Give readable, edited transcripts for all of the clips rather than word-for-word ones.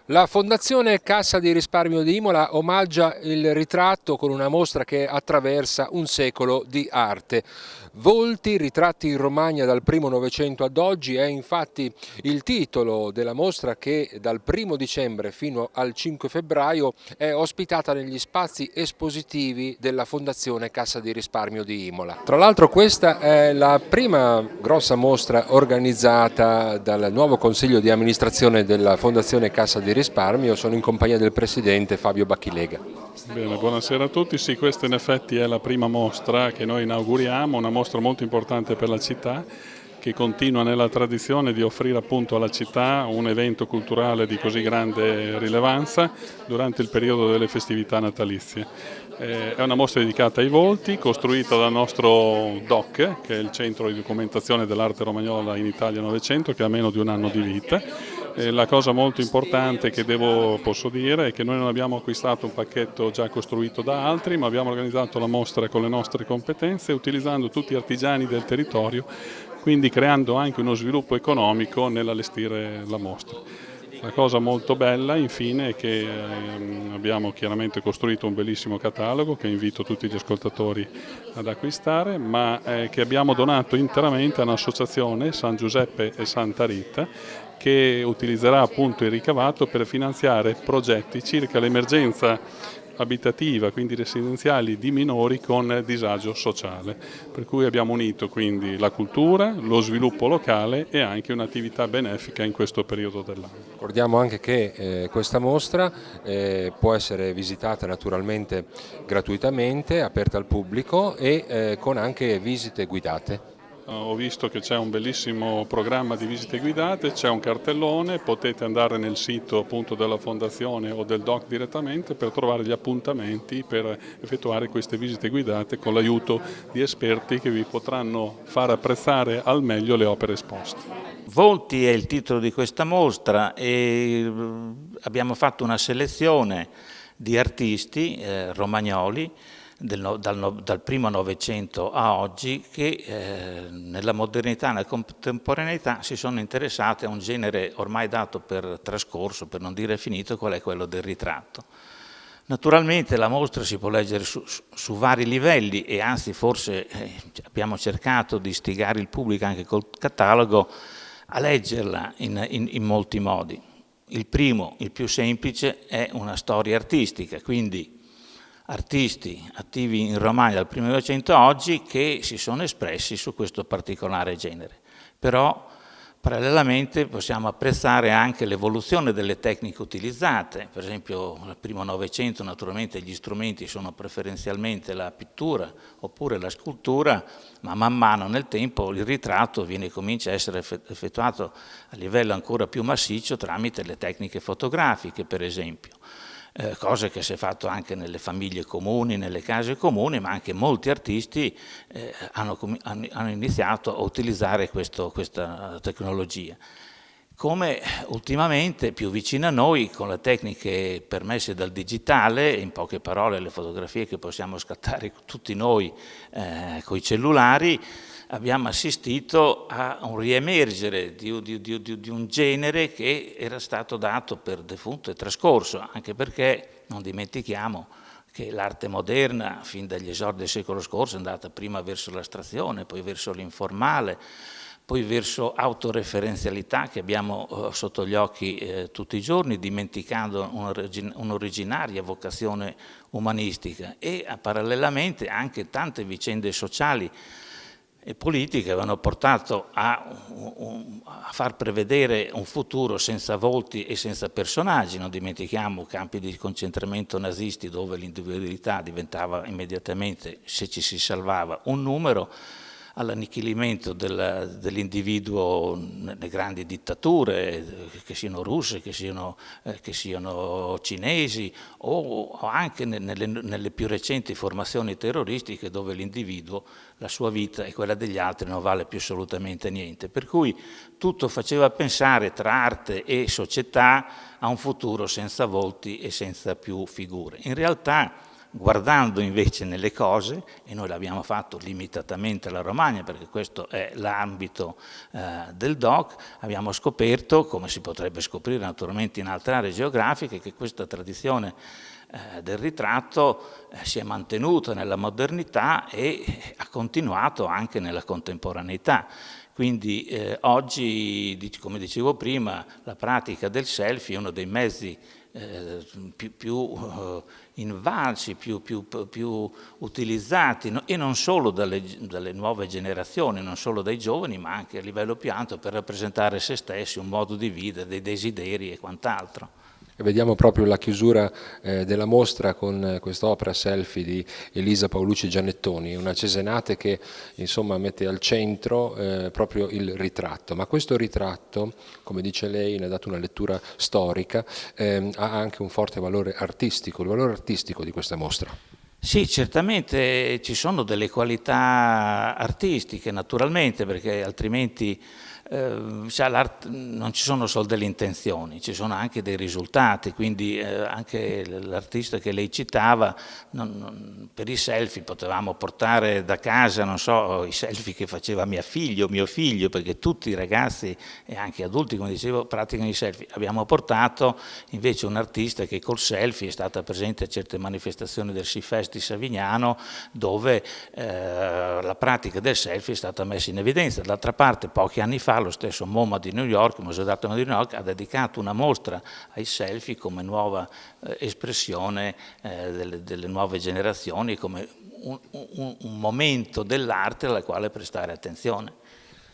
La Fondazione Cassa di Risparmio di Imola omaggia il ritratto con una mostra che attraversa un secolo di arte. Volti, ritratti in Romagna dal primo Novecento ad oggi è infatti il titolo della mostra che dal 1° dicembre fino al 5 febbraio è ospitata negli spazi espositivi della Fondazione Cassa di Risparmio di Imola. Tra l'altro questa è la prima grossa mostra organizzata dal nuovo consiglio di amministrazione della Fondazione Cassa di Risparmio. Sono in compagnia del presidente Fabio Bacchilega. Bene, buonasera a tutti. Sì, questa in effetti è la prima mostra che noi inauguriamo, una mostra molto importante per la città che continua nella tradizione di offrire appunto alla città un evento culturale di così grande rilevanza durante il periodo delle festività natalizie. È una mostra dedicata ai volti, costruita dal nostro DOC, che è il Centro di Documentazione dell'Arte Romagnola in Italia Novecento, che ha meno di un anno di vita. La cosa molto importante che posso dire è che noi non abbiamo acquistato un pacchetto già costruito da altri, ma abbiamo organizzato la mostra con le nostre competenze, utilizzando tutti gli artigiani del territorio, quindi creando anche uno sviluppo economico nell'allestire la mostra. La cosa molto bella infine è che abbiamo chiaramente costruito un bellissimo catalogo che invito tutti gli ascoltatori ad acquistare, ma che abbiamo donato interamente a un'associazione, San Giuseppe e Santa Rita, che utilizzerà appunto il ricavato per finanziare progetti circa l'emergenza abitativa, quindi residenziali di minori con disagio sociale, per cui abbiamo unito quindi la cultura, lo sviluppo locale e anche un'attività benefica in questo periodo dell'anno. Ricordiamo anche che questa mostra può essere visitata naturalmente gratuitamente, aperta al pubblico e con anche visite guidate. Ho visto che c'è un bellissimo programma di visite guidate, c'è un cartellone, potete andare nel sito appunto della Fondazione o del DOC direttamente per trovare gli appuntamenti per effettuare queste visite guidate con l'aiuto di esperti che vi potranno far apprezzare al meglio le opere esposte. Volti è il titolo di questa mostra e abbiamo fatto una selezione di artisti romagnoli dal primo Novecento a oggi che nella modernità e nella contemporaneità si sono interessati a un genere ormai dato per trascorso, per non dire finito, qual è quello del ritratto. Naturalmente la mostra si può leggere su vari livelli e anzi forse abbiamo cercato di istigare il pubblico anche col catalogo a leggerla in molti modi. Il primo, il più semplice, è una storia artistica, quindi artisti attivi in Romagna dal primo Novecento a oggi che si sono espressi su questo particolare genere. Però parallelamente possiamo apprezzare anche l'evoluzione delle tecniche utilizzate, per esempio nel primo Novecento naturalmente gli strumenti sono preferenzialmente la pittura oppure la scultura, ma man mano nel tempo il ritratto comincia a essere effettuato a livello ancora più massiccio tramite le tecniche fotografiche per esempio. Cose che si è fatto anche nelle famiglie comuni, nelle case comuni, ma anche molti artisti hanno iniziato a utilizzare questa tecnologia. Come ultimamente più vicino a noi con le tecniche permesse dal digitale, in poche parole le fotografie che possiamo scattare tutti noi con i cellulari, abbiamo assistito a un riemergere di un genere che era stato dato per defunto e trascorso, anche perché non dimentichiamo che l'arte moderna, fin dagli esordi del secolo scorso, è andata prima verso l'astrazione, poi verso l'informale, poi verso autoreferenzialità che abbiamo sotto gli occhi tutti i giorni, dimenticando un'originaria vocazione umanistica e parallelamente anche tante vicende sociali e politiche avevano portato a far prevedere un futuro senza volti e senza personaggi. Non dimentichiamo campi di concentramento nazisti dove l'individualità diventava immediatamente, se ci si salvava, un numero, all'annichilimento dell'individuo nelle grandi dittature, che siano russe, che siano cinesi o anche nelle più recenti formazioni terroristiche dove l'individuo, la sua vita e quella degli altri non vale più assolutamente niente. Per cui tutto faceva pensare tra arte e società a un futuro senza volti e senza più figure. In realtà guardando invece nelle cose, e noi l'abbiamo fatto limitatamente alla Romagna perché questo è l'ambito del DOC, abbiamo scoperto, come si potrebbe scoprire naturalmente in altre aree geografiche, che questa tradizione del ritratto si è mantenuta nella modernità e ha continuato anche nella contemporaneità. Quindi oggi, come dicevo prima, la pratica del selfie è uno dei mezzi più invalsi, più utilizzati, e non solo dalle nuove generazioni, non solo dai giovani, ma anche a livello più alto per rappresentare se stessi, un modo di vivere, dei desideri e quant'altro. Vediamo proprio la chiusura della mostra con quest'opera selfie di Elisa Paolucci Giannettoni, una cesenate che insomma mette al centro proprio il ritratto, ma questo ritratto, come dice lei, ne ha dato una lettura storica, ha anche un forte valore artistico, il valore artistico di questa mostra. Sì, certamente ci sono delle qualità artistiche, naturalmente, perché altrimenti non ci sono solo delle intenzioni, ci sono anche dei risultati, quindi anche l'artista che lei citava, per i selfie potevamo portare da casa, non so, i selfie che faceva mio figlio, perché tutti i ragazzi e anche adulti, come dicevo, praticano i selfie. Abbiamo portato invece un artista che col selfie è stata presente a certe manifestazioni del Seafest di Savignano, dove la pratica del selfie è stata messa in evidenza. D'altra parte, pochi anni fa, lo stesso MoMA di New York, il Museo d'Arte di New York, ha dedicato una mostra ai selfie come nuova espressione delle nuove generazioni, come un momento dell'arte alla quale prestare attenzione.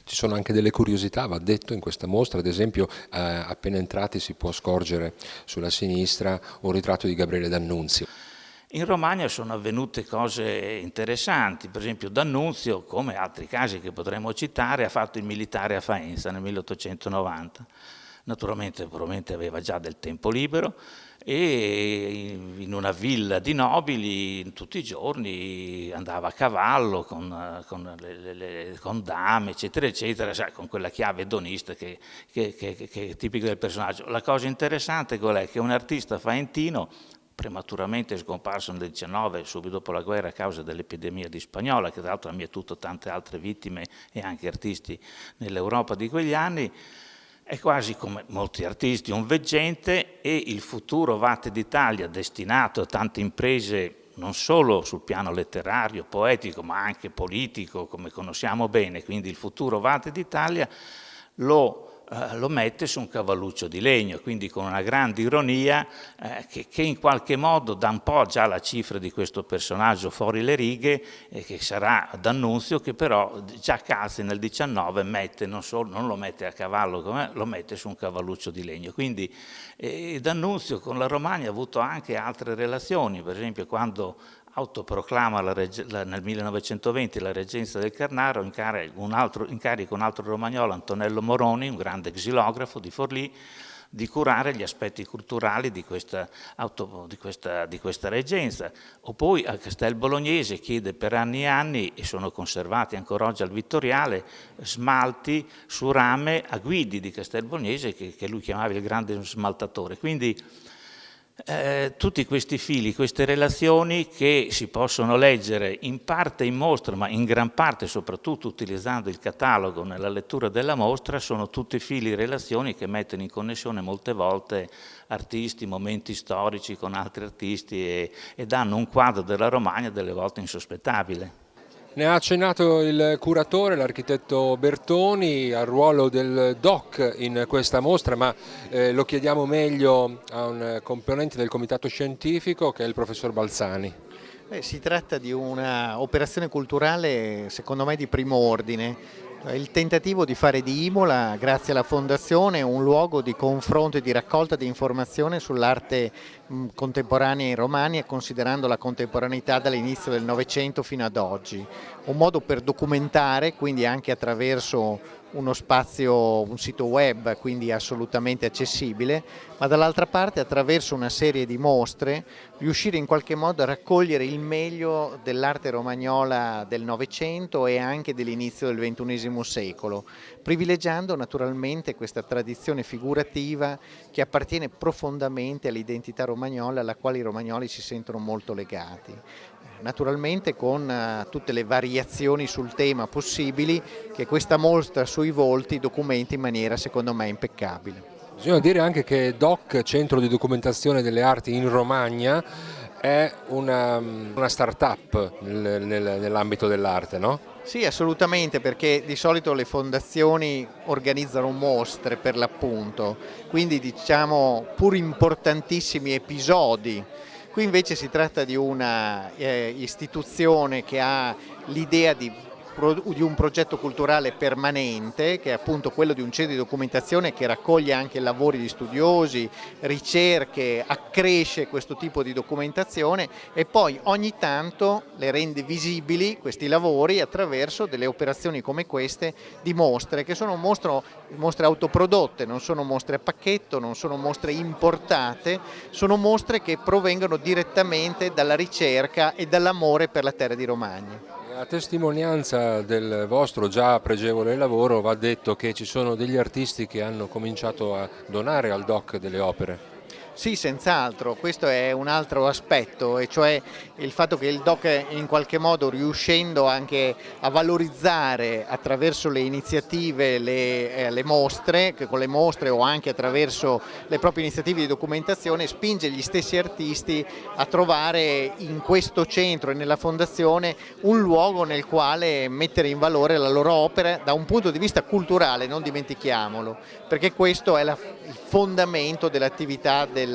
Ci sono anche delle curiosità, va detto, in questa mostra, ad esempio appena entrati si può scorgere sulla sinistra un ritratto di Gabriele D'Annunzio. In Romagna sono avvenute cose interessanti, per esempio D'Annunzio, come altri casi che potremmo citare, ha fatto il militare a Faenza nel 1890. Naturalmente probabilmente aveva già del tempo libero e in una villa di nobili tutti i giorni andava a cavallo con dame, eccetera, eccetera, sai, con quella chiave edonista che è tipica del personaggio. La cosa interessante qual è? Che un artista faentino, prematuramente scomparso nel 19, subito dopo la guerra a causa dell'epidemia di spagnola, che tra l'altro ha mietuto tante altre vittime e anche artisti nell'Europa di quegli anni, è quasi come molti artisti un veggente, e il futuro Vate d'Italia, destinato a tante imprese non solo sul piano letterario, poetico, ma anche politico, come conosciamo bene, quindi il futuro Vate d'Italia lo mette su un cavalluccio di legno, quindi con una grande ironia che in qualche modo dà un po' già la cifra di questo personaggio fuori le righe, che sarà D'Annunzio, che però già Calzi nel 19 non lo mette a cavallo, lo mette su un cavalluccio di legno. Quindi D'Annunzio con la Romagna ha avuto anche altre relazioni, per esempio quando autoproclama nel 1920 la reggenza del Carnaro, incarica un altro romagnolo, Antonello Moroni, un grande xilografo di Forlì, di curare gli aspetti culturali di questa reggenza. O poi a Castel Bolognese chiede per anni e anni, e sono conservati ancora oggi al Vittoriale, smalti su rame a Guidi di Castel Bolognese, che lui chiamava il grande smaltatore. Quindi tutti questi fili, queste relazioni che si possono leggere in parte in mostra, ma in gran parte soprattutto utilizzando il catalogo nella lettura della mostra, sono tutti fili e relazioni che mettono in connessione molte volte artisti, momenti storici con altri artisti e danno un quadro della Romagna delle volte insospettabile. Ne ha accennato il curatore, l'architetto Bertoni, al ruolo del DOC in questa mostra, ma lo chiediamo meglio a un componente del comitato scientifico che è il professor Balzani. Si tratta di una operazione culturale secondo me di primo ordine. Il tentativo di fare di Imola, grazie alla Fondazione, un luogo di confronto e di raccolta di informazione sull'arte contemporanea in Romagna, considerando la contemporaneità dall'inizio del Novecento fino ad oggi. Un modo per documentare, quindi anche attraverso uno spazio, un sito web, quindi assolutamente accessibile, ma dall'altra parte attraverso una serie di mostre riuscire in qualche modo a raccogliere il meglio dell'arte romagnola del Novecento e anche dell'inizio del XXI secolo, privilegiando naturalmente questa tradizione figurativa che appartiene profondamente all'identità romagnola, alla quale i romagnoli si sentono molto legati. Naturalmente con tutte le variazioni sul tema possibili che questa mostra sui volti documenta in maniera secondo me impeccabile. Bisogna dire anche che DOC, Centro di Documentazione delle Arti in Romagna, è una start-up nell'ambito dell'arte, no? Sì, assolutamente, perché di solito le fondazioni organizzano mostre per l'appunto, quindi diciamo pur importantissimi episodi. Qui invece si tratta di una istituzione che ha l'idea di un progetto culturale permanente, che è appunto quello di un centro di documentazione che raccoglie anche lavori di studiosi, ricerche, accresce questo tipo di documentazione e poi ogni tanto le rende visibili questi lavori attraverso delle operazioni come queste di mostre, che sono mostre autoprodotte, non sono mostre a pacchetto, non sono mostre importate, sono mostre che provengono direttamente dalla ricerca e dall'amore per la terra di Romagna. A testimonianza del vostro già pregevole lavoro va detto che ci sono degli artisti che hanno cominciato a donare al DOC delle opere. Sì, senz'altro, questo è un altro aspetto, e cioè il fatto che il DOC in qualche modo, riuscendo anche a valorizzare attraverso le iniziative le mostre, che con le mostre o anche attraverso le proprie iniziative di documentazione, spinge gli stessi artisti a trovare in questo centro e nella fondazione un luogo nel quale mettere in valore la loro opera da un punto di vista culturale, non dimentichiamolo, perché questo è il fondamento dell'attività del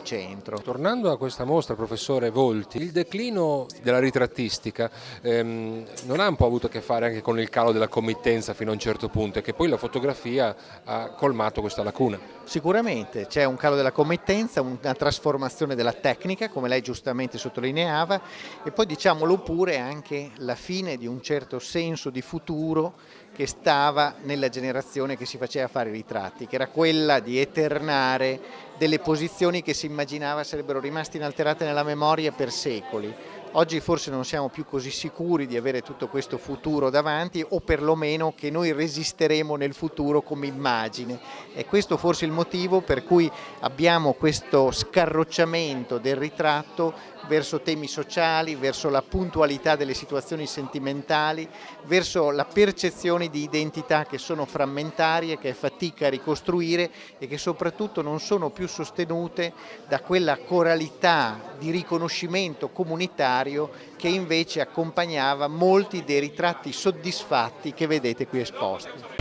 centro. Tornando a questa mostra, professore Volti, il declino della ritrattistica non ha un po' avuto a che fare anche con il calo della committenza fino a un certo punto e che poi la fotografia ha colmato questa lacuna? Sicuramente c'è un calo della committenza, una trasformazione della tecnica, come lei giustamente sottolineava, e poi diciamolo pure anche la fine di un certo senso di futuro che stava nella generazione che si faceva fare i ritratti, che era quella di eternare delle posizioni che si immaginava sarebbero rimaste inalterate nella memoria per secoli. Oggi forse non siamo più così sicuri di avere tutto questo futuro davanti, o perlomeno che noi resisteremo nel futuro come immagine. E questo forse è il motivo per cui abbiamo questo scarrocciamento del ritratto verso temi sociali, verso la puntualità delle situazioni sentimentali, verso la percezione di identità che sono frammentarie, che è fatica a ricostruire e che soprattutto non sono più sostenute da quella coralità di riconoscimento comunitario che invece accompagnava molti dei ritratti soddisfatti che vedete qui esposti.